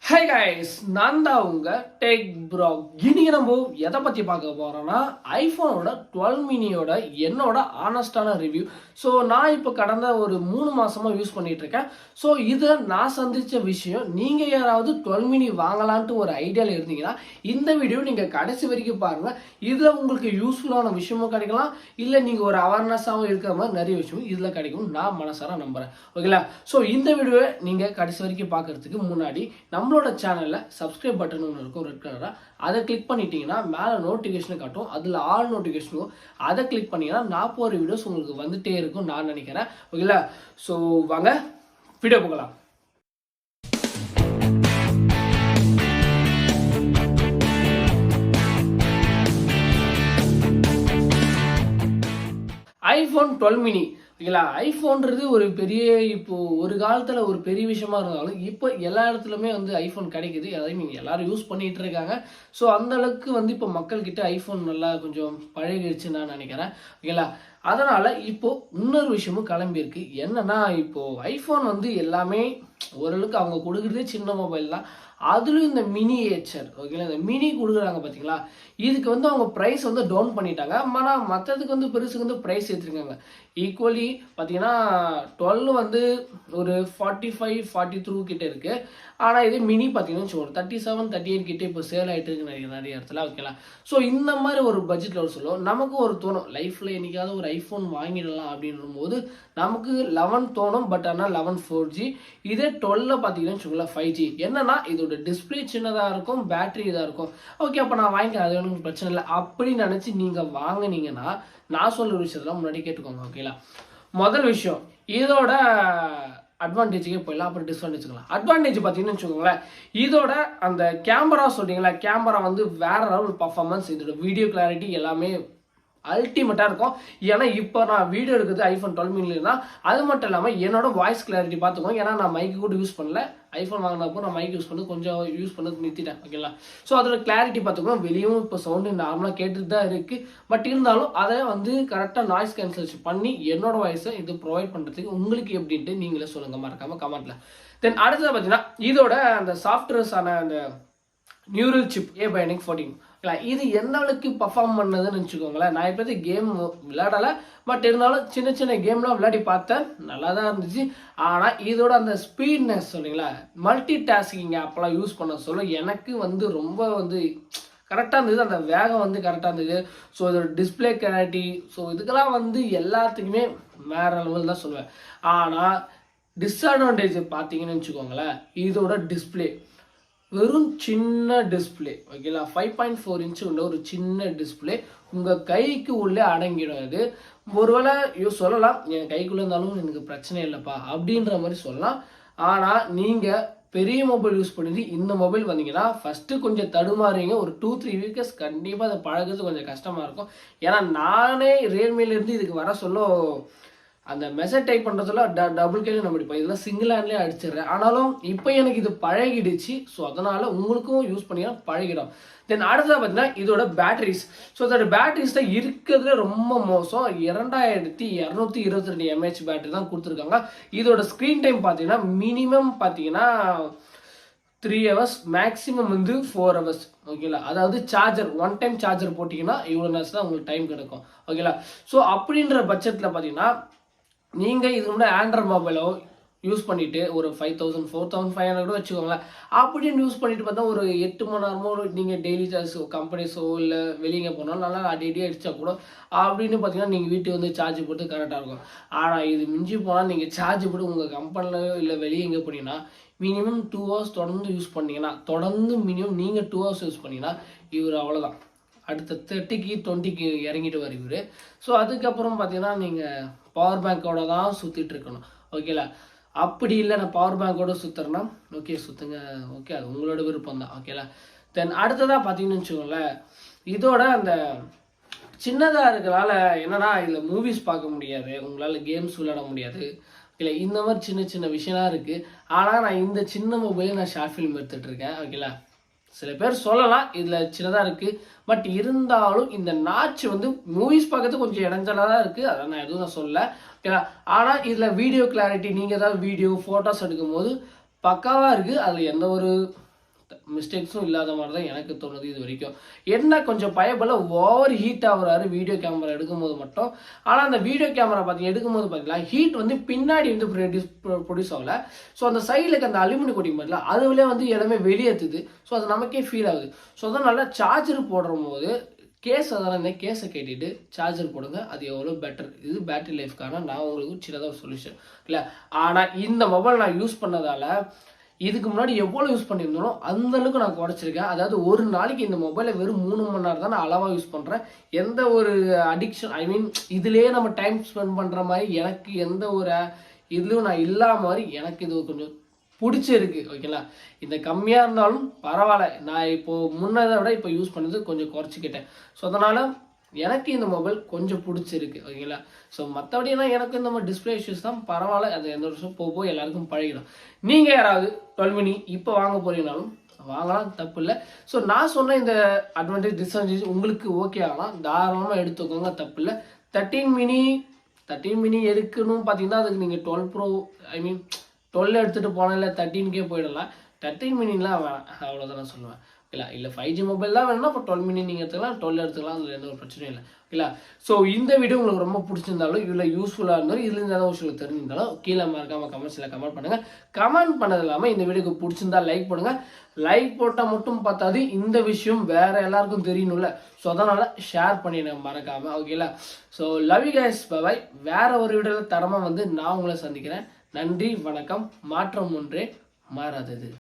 Hi guys, நான் தான் உங்க டெக் ப்ரோ. இன்னைக்கு நம்ம எதை பற்றி பார்க்க போகிறோன்னா ஐஃபோனோட 12 மினியோட என்னோட ஆனஸ்டான ரிவ்யூ. ஸோ நான் இப்போ கடந்த ஒரு 3 மாதமாக யூஸ் பண்ணிட்டு இருக்கேன். ஸோ இதை நான் சந்தித்த விஷயம், நீங்கள் யாராவது 12 மினி வாங்கலான்ட்டு ஒரு ஐடியாவில் இருந்தீங்கன்னா இந்த வீடியோ நீங்கள் கடைசி வரைக்கும் பாருங்கள். இதில் உங்களுக்கு யூஸ்ஃபுல்லான விஷயமும் கிடைக்கலாம், இல்லை நீங்கள் ஒரு அவேர்னஸாகவும் இருக்கிற மாதிரி நிறைய விஷயமும் இதில் கிடைக்கும் நான் மனசார நம்புகிறேன். ஓகேங்களா? ஸோ இந்த வீடியோவை நீங்கள் கடைசி வரைக்கும் பார்க்கறதுக்கு முன்னாடி நம்மளோட சேனலில் சப்ஸ்கிரைப் பட்டன் ஒன்று இருக்கும் ரெட் கலராக, அதை கிளிக் பண்ணிட்டீங்கன்னா மேலே நோட்டிஃபிகேஷன் காட்டும், அதில் ஆல் நோட்டிஃபிகேஷனும் அதை கிளிக் பண்ணிங்கன்னா நான் போகிற வீடியோஸ் உங்களுக்கு வந்துட்டே இருக்கும் நான் நினைக்கிறேன். ஓகேங்களா? ஸோ வாங்க வீடியோ போகலாம். IPhone 12 mini. ஓகேங்களா? ஐஃபோன்றது ஒரு பெரிய, இப்போ ஒரு காலத்தில் ஒரு பெரிய விஷயமா இருந்தாலும் இப்போ எல்லா இடத்துலையுமே வந்து ஐஃபோன் கிடைக்குது. அதையும் நீங்கள் எல்லாரும் யூஸ் பண்ணிகிட்டு இருக்காங்க. ஸோ அந்த அளவுக்கு வந்து இப்போ மக்கள்கிட்ட ஐஃபோன் நல்லா கொஞ்சம் பழகிடுச்சுன்னு நான் நினைக்கிறேன். ஓகேங்களா? அதனால் இப்போது இன்னொரு விஷயமும் கிளம்பியிருக்கு. என்னன்னா, இப்போது ஐஃபோன் வந்து எல்லாமே ஓரளவுக்கு அவங்க கொடுக்குறதே சின்ன மொபைல் தான். அதுலேயும் இந்த மினியேச்சர், ஓகேங்களா, இந்த மினி கொடுக்குறாங்க பார்த்தீங்களா, இதுக்கு வந்து அவங்க ப்ரைஸ் வந்து டவுன் பண்ணிட்டாங்க. ஆனால் மற்றதுக்கு வந்து பெருசுக்கு வந்து ப்ரைஸ் ஏற்றிருக்காங்க. ஈக்குவலி பார்த்தீங்கன்னா 12 வந்து ஒரு 45-43 கிட்டே இருக்குது. ஆனால் இது மினி பார்த்தீங்கன்னா ஒரு 37-38 கிட்டே இப்போ சேல் ஆகிட்டு இருக்கு நிறைய இடத்துல. ஓகேங்களா? ஸோ இந்த மாதிரி ஒரு பட்ஜெட்டில் ஒரு சொல்லுவோம், நமக்கு ஒரு தோணும் லைஃப்பில் என்னைக்காவது ஒரு ஐஃபோன் வாங்கிடலாம் அப்படின்னும் போது நமக்கு 11 தோணும். பட் ஆனால் 11 4G, இதே 12 பார்த்தீங்கன்னா வச்சுக்கோங்களேன் 5G. என்னன்னா இதோட டிஸ்பிளே சின்னதாக இருக்கும், பேட்டரி இதாக இருக்கும். ஓகே, அப்போ நான் வாங்கிக்கிறேன், அது ஒன்றும் பிரச்சனை இல்லை அப்படின்னு நினச்சி நீங்கள் வாங்கினீங்கன்னா நான் சொல்கிற விஷயத்தெல்லாம் முன்னாடி கேட்டுக்கோங்க. ஓகேங்களா? முதல் விஷயம், இதோட அட்வான்டேஜுக்கே போயிடலாம், அப்புறம் டிஸ்அட்வான்டேஜ்க்கலாம். அட்வான்டேஜ் பார்த்தீங்கன்னு வச்சுக்கோங்களேன், இதோட அந்த கேமரா சொல்றீங்களா, கேமரா வந்து வேற லெவல் பர்ஃபார்மன்ஸ், இதோட வீடியோ கிளாரிட்டி எல்லாமே அல்டிமேட்டாக இருக்கும். ஏன்னா இப்போ நான் வீடியோ எடுக்கிறது ஐஃபோன் 12 மினிலாம். அது மட்டும் இல்லாமல் என்னோட வாய்ஸ் கிளாரிட்டி பார்த்துக்கோங்க. ஏன்னா நான் மைக்கு கூட யூஸ் பண்ணல. ஐஃபோன் வாங்கினப்போ நான் மைக் யூஸ் பண்ணி கொஞ்சம் யூஸ் பண்ணது நிறுத்திட்டேன். ஓகேங்களா? ஸோ அதோட கிளாரிட்டி பார்த்துக்கோங்க. வெளியும் இப்போ சவுண்டு நார்மலாக கேட்டுட்டு தான் இருக்குது. பட் இருந்தாலும் அதை வந்து கரெக்டாக நாய்ஸ் கேன்சலேஷன் பண்ணி என்னோட வாய்ஸை இது ப்ரொவைட் பண்ணுறதுக்கு உங்களுக்கு எப்படின்ட்டு நீங்களே சொல்லுங்கள் மறக்காமல் கமெண்ட்டில். தென் அடுத்தது பார்த்தீங்கன்னா இதோட அந்த சாஃப்ட்வேர்ஸான அந்த நியூரல் சிப் A-Bionic 14, இது எந்த அளவுக்கு பர்ஃபார்ம் பண்ணதுன்னு வச்சுக்கோங்களேன். நான் இப்போது கேம் விளையாடலை, பட் இருந்தாலும் சின்ன சின்ன கேம்லாம் விளையாடி பார்த்தேன், நல்லா தான் இருந்துச்சு. ஆனால் இதோட அந்த ஸ்பீட்னஸ் சொன்னீங்களா, மல்டி டாஸ்கிங் ஆப்லாம் யூஸ் பண்ண சொல்ல எனக்கு வந்து ரொம்ப வந்து கரெக்டாக இருந்தது. அந்த வேகம் வந்து கரெக்டாக இருந்தது. ஸோ இதோட டிஸ்பிளே கிளாரிட்டி, ஸோ இதுக்கெல்லாம் வந்து எல்லாத்துக்குமே வேற லெவல் தான் சொல்லுவேன். ஆனால் டிஸ்அட்வான்டேஜ் பார்த்தீங்கன்னு வச்சுக்கோங்களேன், இதோட டிஸ்பிளே வெறும் சின்ன டிஸ்பிளே. ஓகேங்களா? 5.4 இன்ச்சு உள்ள ஒரு சின்ன டிஸ்பிளே உங்கள் கைக்கு உள்ளே அடங்கிடும். இது ஒருவேளை சொல்லலாம், என் கைக்குள்ளே இருந்தாலும் எனக்கு பிரச்சனை இல்லைப்பா அப்படின்ற மாதிரி சொல்லலாம். ஆனால் நீங்கள் பெரிய மொபைல் யூஸ் பண்ணிட்டு இந்த மொபைல் வந்தீங்கன்னா ஃபஸ்ட்டு கொஞ்சம் தடுமாறுவீங்க. ஒரு 2-3 வீக்ஸ் கண்டிப்பாக அதை பழகிறது கொஞ்சம் கஷ்டமாக இருக்கும். ஏன்னா நானே ரியல்மிலேருந்து இதுக்கு வர சொல்ல அந்த மெசேஜ் டைப் பண்ணுறதுல டபுள் கேள்வி நம்ம இப்போ இதெல்லாம் சிங்கிள் ஹேண்ட்லேயே அடிச்சிடுறேன். ஆனாலும் இப்போ எனக்கு இது பழகிடுச்சு. ஸோ அதனால் உங்களுக்கும் யூஸ் பண்ணினா பழகிடும். தென் அடுத்ததாக பார்த்தீங்கன்னா இதோட பேட்டரிஸ். ஸோ அதோட பேட்டரிஸ் தான் இருக்கிறதுல ரொம்ப மோசம். 2222 mAh பேட்டரி தான் கொடுத்துருக்காங்க. இதோட ஸ்க்ரீன் டைம் பார்த்தீங்கன்னா மினிமம் பார்த்தீங்கன்னா 3 hours, மேக்ஸிமம் வந்து 4 hours. ஓகேங்களா? அதாவது சார்ஜர் ஒன் டைம் சார்ஜர் போட்டிங்கன்னா இவ்வளோ நேரம் தான் உங்களுக்கு டைம் கிடைக்கும். ஓகேங்களா? ஸோ அப்படின்ற பட்சத்தில் பார்த்தீங்கன்னா நீங்கள் இது முன்னாடி ஆண்ட்ராய்ட் மொபைலோ யூஸ் பண்ணிவிட்டு ஒரு 5000 4500 கூட வச்சுக்கோங்களேன், அப்படின்னு யூஸ் பண்ணிட்டு பார்த்தா ஒரு 8 மணி நேரமோ நீங்கள் டெய்லி சார்ஜ் கம்பெனிஸோ இல்லை வெளியே போனாலும் நல்லா அடிக்கடி அடித்தா கூட அப்படின்னு பார்த்தீங்கன்னா நீங்கள் வீட்டுக்கு வந்து சார்ஜ் போட்டு கரெக்டாக இருக்கும். ஆனால் இது மிஞ்சி போனால் நீங்கள் சார்ஜ் போட்டு உங்கள் கம்பெனிலையோ இல்லை வெளியே எங்கே போனீங்கன்னா மினிமம் 2 hours தொடர்ந்து யூஸ் பண்ணிங்கன்னா, தொடர்ந்து மினிமம் நீங்கள் 2 hours யூஸ் பண்ணிங்கன்னா இவர் அவ்வளோதான், அடுத்த 30க்கு 20க்கு இறங்கிட்டு வருவார். ஸோ அதுக்கப்புறம் பார்த்தீங்கன்னா நீங்கள் பவர் பேங்கோட தான் சுற்றிட்டு இருக்கணும். ஓகேங்களா? அப்படி இல்லை நான் பவர் பேங்கோட சுற்றுறேன்னா ஓகே சுற்றுங்க, ஓகே அது உங்களோட விருப்பம் தான். ஓகேங்களா? தென் அடுத்ததாக பார்த்தீங்கன்னு வச்சுக்கோங்களேன், இதோட அந்த சின்னதாக இருக்கிறனால என்னன்னா இதில் மூவிஸ் பார்க்க முடியாது, உங்களால் கேம்ஸ் விளையாட முடியாது. இல்லை இந்த மாதிரி சின்ன சின்ன விஷயம்லாம் இருக்குது. ஆனால் நான் இந்த சின்ன மொபைலை நான் ஷார்ட் ஃபிலிம் எடுத்துகிட்ருக்கேன். ஓகேங்களா? சில பேர் சொல்லலாம் இதில் சின்னதாக இருக்குது, பட் இருந்தாலும் இந்த நாட்ச் வந்து மூவிஸ் பார்க்கறது கொஞ்சம் இடைஞ்சலாக தான் இருக்குது. அதை நான் எதுவும் சொல்லலை. ஓகேங்களா? ஆனால் இதில் வீடியோ கிளாரிட்டி, நீங்கள் ஏதாவது வீடியோ ஃபோட்டோஸ் எடுக்கும் போது பக்காவாக இருக்குது. அதில் எந்த ஒரு மிஸ்டேக்ஸும் இல்லாத மாதிரி தான் எனக்கு தோணுது இது வரைக்கும். என்ன கொஞ்சம் பயப்பட ஓவர் ஹீட் ஆகுறாரு வீடியோ கேமரா எடுக்கும்போது மட்டும். ஆனால் அந்த வீடியோ கேமரா எடுக்கும்போது பார்த்தீங்களா ஹீட் வந்து பின்னாடி வந்து ப்ரொடியூஸ் ஆகல. ஸோ அந்த சைடில் இருக்க அந்த அலுமினியம் கோட்டிங் பார்த்தீங்களா அதுவிலே வந்து எல்லாமே வெளியேற்றுது. ஸோ அது நமக்கே ஃபீல் ஆகுது. ஸோ அதனால சார்ஜர் போடுற போது கேஸ் அதனால் கேஸை கேட்டுட்டு சார்ஜர் போடுங்க. அது எவ்வளோ பெட்டர். இது பேட்டரி லைஃப்க்கான நான் உங்களுக்கு சின்னதாக ஒரு சொல்யூஷன் இல்லை. ஆனால் இந்த மொபைல் நான் யூஸ் பண்ணதால் இதுக்கு முன்னாடி எவ்வளோ யூஸ் பண்ணியிருந்தாலும் அந்தளவுக்கு நான் குறைச்சிருக்கேன். அதாவது ஒரு நாளைக்கு இந்த மொபைலை வெறும் 3 மணி நேரம் தான் நான் அளவாக யூஸ் பண்ணுறேன். எந்த ஒரு அடிக்ஷன் இதுலேயே நம்ம டைம் ஸ்பெண்ட் பண்ணுற மாதிரி எனக்கு எந்த ஒரு இதுலையும் நான் இல்லாத மாதிரி எனக்கு இது கொஞ்சம் பிடிச்சிருக்கு. ஓகேங்களா, இந்த கம்மியாக இருந்தாலும் பரவாயில்ல. நான் இப்போது முன்னதை விட இப்போ யூஸ் பண்ணது கொஞ்சம் குறைச்சிக்கிட்டேன். ஸோ அதனால் எனக்கு இந்த மொபைல் கொஞ்சம் பிடிச்சிருக்கு. ஓகேங்களா, ஸோ மற்றபடினா எனக்கு இந்த மாதிரி டிஸ்பிளே இஷ்யூஸ் தான் பரவாயில்ல. அது எந்த வருஷம் போக எல்லாருக்கும் பழகிடும். நீங்கள் யாராவது 12 மினி இப்போ வாங்க போறீங்கனாலும் வாங்கலாம், தப்பு இல்லை. ஸோ நான் சொன்ன இந்த அட்வான்டேஜ் டிஸ்அட்வான்டேஜ் உங்களுக்கு ஓகே ஆகலாம், தாராளமாக எடுத்துக்கோங்க, தப்பு இல்லை. 13 மினி எடுக்கணும் பார்த்தீங்கன்னா அதுக்கு நீங்கள் 12 ப்ரோ 12 எடுத்துகிட்டு போனால் இல்லை 13கே போயிடலாம். 13 மினிலாம் வேணாம், அவ்வளோதான் நான் சொல்லுவேன். இல்லை 5G மொபைல் தான் வேணும்னா இப்போ 12 மினி நீங்கள் எடுத்துக்கலாம், 12 எடுத்துக்கலாம், அதில் எந்த ஒரு பிரச்சனையும் இல்லை. இல்லை ஸோ இந்த வீடியோ உங்களுக்கு ரொம்ப பிடிச்சிருந்தாலும் இல்லை யூஸ்ஃபுல்லாக இருந்தாலும் இதுல ஏதாவது விஷயம் தெரிஞ்சிருந்தாலும் கீழே மறக்காமல் கமெண்ட்ஸில் கமெண்ட் பண்ணுங்கள். கமெண்ட் பண்ணது இல்லாமல் இந்த வீடியோக்கு பிடிச்சிருந்தா லைக் பண்ணுங்கள். லைக் போட்டால் மட்டும் பார்த்தாது இந்த விஷயம் வேற எல்லாருக்கும் தெரியணும்ல. ஸோ அதனால் ஷேர் பண்ணிடுங்க மறக்காமல். ஓகேங்களா, so love you guys, bye. வேற ஒரு வீடியோவில் தரமாக நான் உங்களை சந்திக்கிறேன். நன்றி, வணக்கம். மாற்றம் ஒன்றே மாறாதது.